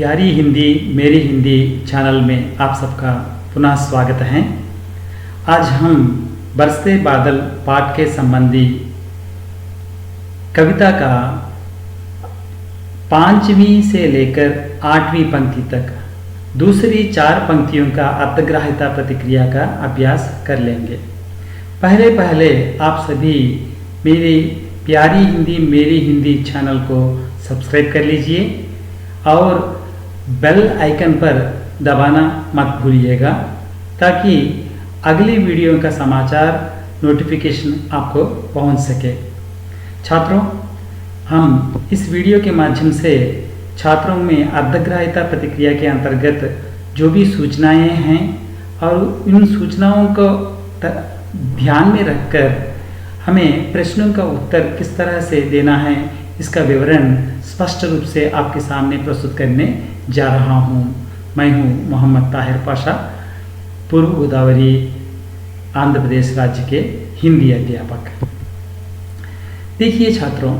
प्यारी हिंदी मेरी हिंदी चैनल में आप सबका पुनः स्वागत है। आज हम बरसते बादल पाठ के संबंधी कविता का 5वीं से लेकर 8वीं पंक्ति तक दूसरी 4 पंक्तियों का अर्थग्राह्यता प्रतिक्रिया का अभ्यास कर लेंगे। पहले आप सभी मेरी प्यारी हिंदी मेरी हिंदी चैनल को सब्सक्राइब कर लीजिए और बेल आइकन पर दबाना मत भूलिएगा ताकि अगली वीडियो का समाचार नोटिफिकेशन आपको पहुंच सके। छात्रों, हम इस वीडियो के माध्यम से छात्रों में अर्थग्राह्यता प्रतिक्रिया के अंतर्गत जो भी सूचनाएं हैं और इन सूचनाओं को ध्यान में रखकर हमें प्रश्नों का उत्तर किस तरह से देना है इसका विवरण स्पष्ट रूप से आपके सामने प्रस्तुत करने जा रहा हूँ। मैं हूँ मोहम्मद ताहिर पाशा, पूर्व गोदावरी आंध्र प्रदेश राज्य के हिंदी अध्यापक। देखिए छात्रों,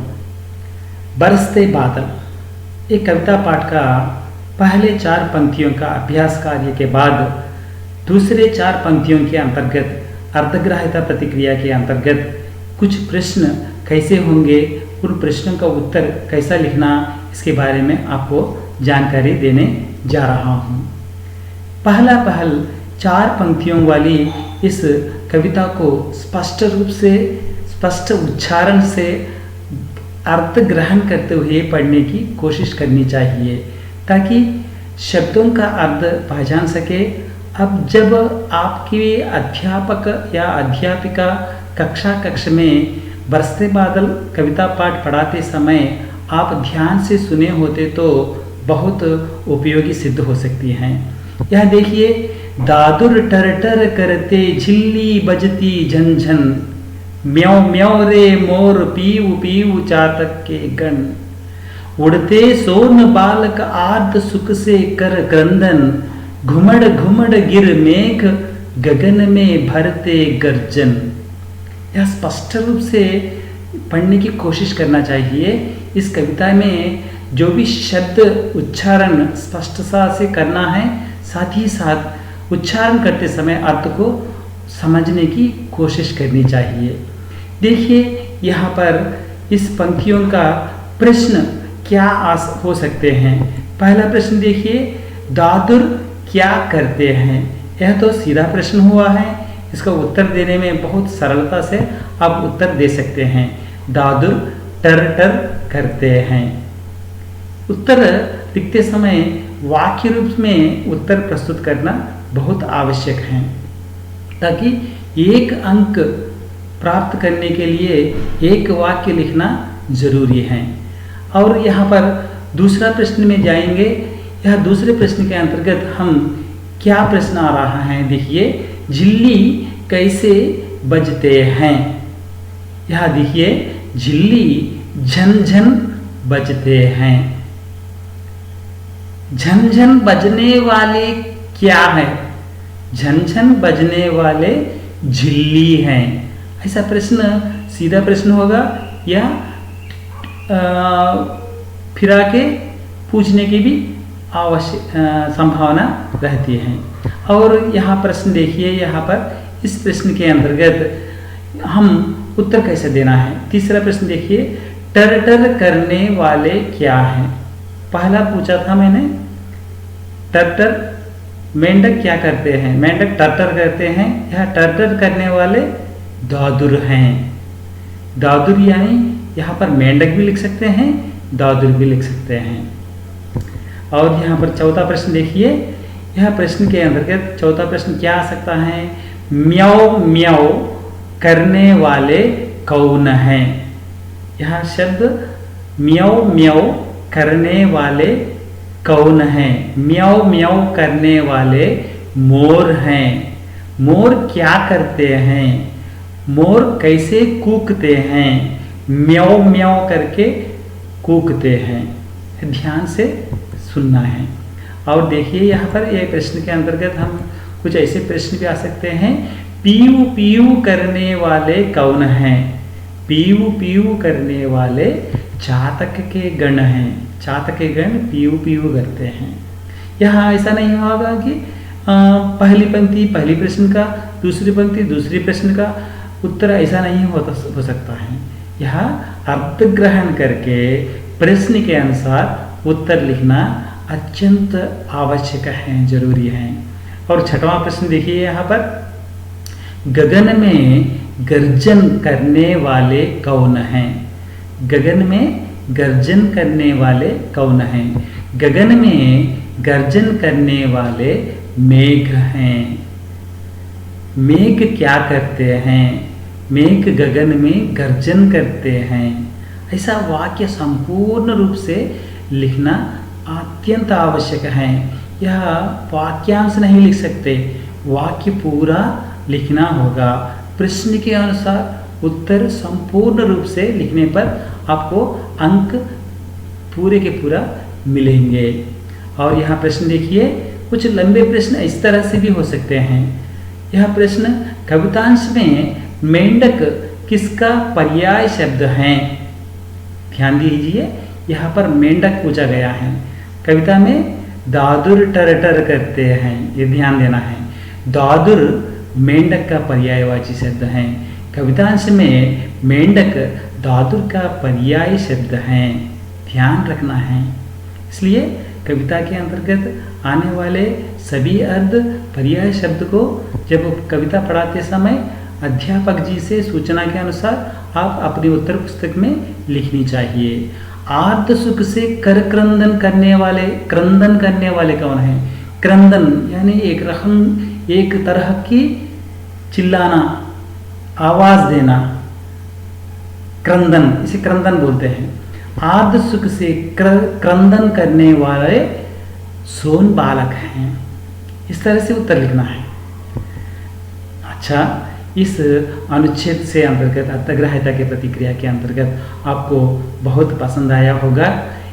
बरसते बादल एक कविता पाठ का पहले 4 पंक्तियों का अभ्यास कार्य के बाद दूसरे 4 पंक्तियों के अंतर्गत अर्थग्राह्यता प्रतिक्रिया के अंतर्गत कुछ प्रश्न कैसे होंगे, उन प्रश्नों का उत्तर कैसा लिखना, इसके बारे में आपको जानकारी देने जा रहा हूँ। पहल 4 पंक्तियों वाली इस कविता को स्पष्ट रूप से स्पष्ट उच्चारण से अर्थ ग्रहण करते हुए पढ़ने की कोशिश करनी चाहिए ताकि शब्दों का अर्थ पहचान सके। अब जब आपकी अध्यापक या अध्यापिका कक्ष में बरसते बादल कविता पाठ पढ़ाते समय आप ध्यान से सुने होते तो बहुत उपयोगी सिद्ध हो सकती हैं। यह देखिए, दादुर टर टर करते झिल्ली बजती झन झन, म्याऊ म्याऊ रे मोर पीऊ पीऊ चातक के गण, उड़ते सोन बालक आर्द सुख से कर क्रंदन, घुमड़ घुमड़ गिर मेघ गगन में भरते गर्जन। यह स्पष्ट रूप से पढ़ने की कोशिश करना चाहिए। इस कविता में जो भी शब्द उच्चारण स्पष्टता से करना है, साथ ही साथ उच्चारण करते समय अर्थ को समझने की कोशिश करनी चाहिए। देखिए यहाँ पर इस पंक्तियों का प्रश्न क्या हो सकते हैं। पहला प्रश्न देखिए, दादुर क्या करते हैं। यह तो सीधा प्रश्न हुआ है, इसका उत्तर देने में बहुत सरलता से आप उत्तर दे सकते हैं। दादुर टर टर करते हैं। उत्तर लिखते समय वाक्य रूप में उत्तर प्रस्तुत करना बहुत आवश्यक है ताकि 1 अंक प्राप्त करने के लिए 1 वाक्य लिखना जरूरी है। और यहाँ पर दूसरा प्रश्न में जाएंगे। यह दूसरे प्रश्न के अंतर्गत हम क्या प्रश्न आ रहा है, देखिए, झिल्ली कैसे बजते हैं। यह देखिए, झिल्ली झन झन बजते हैं। झन झन बजने वाले क्या है? झन झन बजने वाले झिल्ली हैं। ऐसा प्रश्न सीधा प्रश्न होगा या फिरा के पूछने की भी आवश्यक संभावना रहती है। और यहाँ प्रश्न देखिए, यहाँ पर इस प्रश्न के अंतर्गत हम उत्तर कैसे देना है। तीसरा प्रश्न देखिए, टर टर करने वाले क्या हैं। पहला पूछा था मैंने, टर टर मेंढक क्या करते हैं, मेंढक टर टर करते हैं। यह टर टर करने वाले दादुर हैं। दादुर यानी यहाँ पर मेंढक भी लिख सकते हैं, दादुर भी लिख सकते हैं। और यहाँ पर चौथा प्रश्न देखिए, यह प्रश्न के अंतर्गत चौथा प्रश्न क्या आ सकता है। म्याऊ म्याऊ करने वाले कौन हैं। यह शब्द म्याऊ म्याऊ करने वाले कौन हैं। म्याऊ म्याऊ करने वाले मोर हैं। मोर क्या करते हैं, मोर कैसे कूकते हैं। म्याऊ म्याऊ करके कूकते हैं। ध्यान से सुनना है। और देखिए, यहाँ पर यह प्रश्न के अंतर्गत हम कुछ ऐसे प्रश्न भी आ सकते हैं। पीऊ पीऊ करने वाले कौन हैं। पीऊ पीऊ करने वाले चातक के गण हैं। चातक गण पीयू पीयू करते हैं। यहाँ ऐसा नहीं होगा कि पहली पंक्ति पहली प्रश्न का, दूसरी पंक्ति दूसरी प्रश्न का उत्तर, ऐसा नहीं हो सकता है। यहाँ अर्थ ग्रहण करके प्रश्न के अनुसार उत्तर लिखना अत्यंत आवश्यक है, जरूरी है। और छठवां प्रश्न देखिए यहाँ पर, गगन में गर्जन करने वाले कौन हैं? गगन में गर्जन करने वाले कौन हैं? गगन में गर्जन करने वाले मेघ हैं। मेघ क्या करते हैं? मेघ गगन में गर्जन करते हैं। ऐसा वाक्य संपूर्ण रूप से लिखना अत्यंत आवश्यक है। यह वाक्यांश नहीं लिख सकते, वाक्य पूरा लिखना होगा। प्रश्न के अनुसार उत्तर संपूर्ण रूप से लिखने पर आपको अंक पूरे के पूरा मिलेंगे। और यहाँ प्रश्न देखिए, कुछ लंबे प्रश्न इस तरह से भी हो सकते हैं। यह प्रश्न, कवितांश में मेंढक किसका पर्याय शब्द है? ध्यान दीजिए, यहाँ पर मेंढक पूछा गया है। कविता में दादुर टर टर करते हैं, ये ध्यान देना है। दादुर मेंढक का पर्यायवाची शब्द है। कवितांश में मेंढक दादुर का पर्याय शब्द है, ध्यान रखना है। इसलिए कविता के अंतर्गत आने वाले सभी अर्ध पर्याय शब्द को जब कविता पढ़ाते समय अध्यापक जी से सूचना के अनुसार आप अपनी उत्तर पुस्तक में लिखनी चाहिए। आर्त सुख से कर क्रंदन करने वाले कौन है? क्रंदन यानी एक तरह की चिल्लाना, आवाज देना, क्रंदन, इसे क्रंदन बोलते हैं। आर्द सुख से क्रंदन करने वाले सोन बालक हैं। इस तरह से उत्तर लिखना है। अच्छा, इस अनुच्छेद से अंतर्गत अर्थग्राह्यता के प्रतिक्रिया के अंतर्गत आपको बहुत पसंद आया होगा।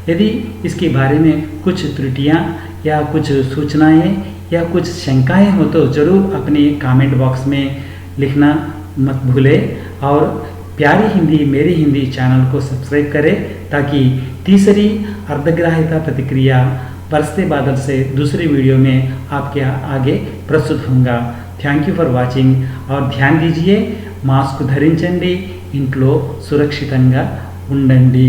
यदि इसके बारे में कुछ त्रुटियां या कुछ सूचनाएं या कुछ शंकाएं हो तो ज़रूर अपने कमेंट बॉक्स में लिखना मत भूलें। और प्यारी हिंदी मेरी हिंदी चैनल को सब्सक्राइब करें ताकि तीसरी अर्धग्राह्यता प्रतिक्रिया बरसते बादल से दूसरी वीडियो में आपके आगे प्रस्तुत होगा। Thank you for watching. और ध्यान दीजिए, मास्क धरिंचंడి, इंట్లో సురక్షితంగా ఉండండి।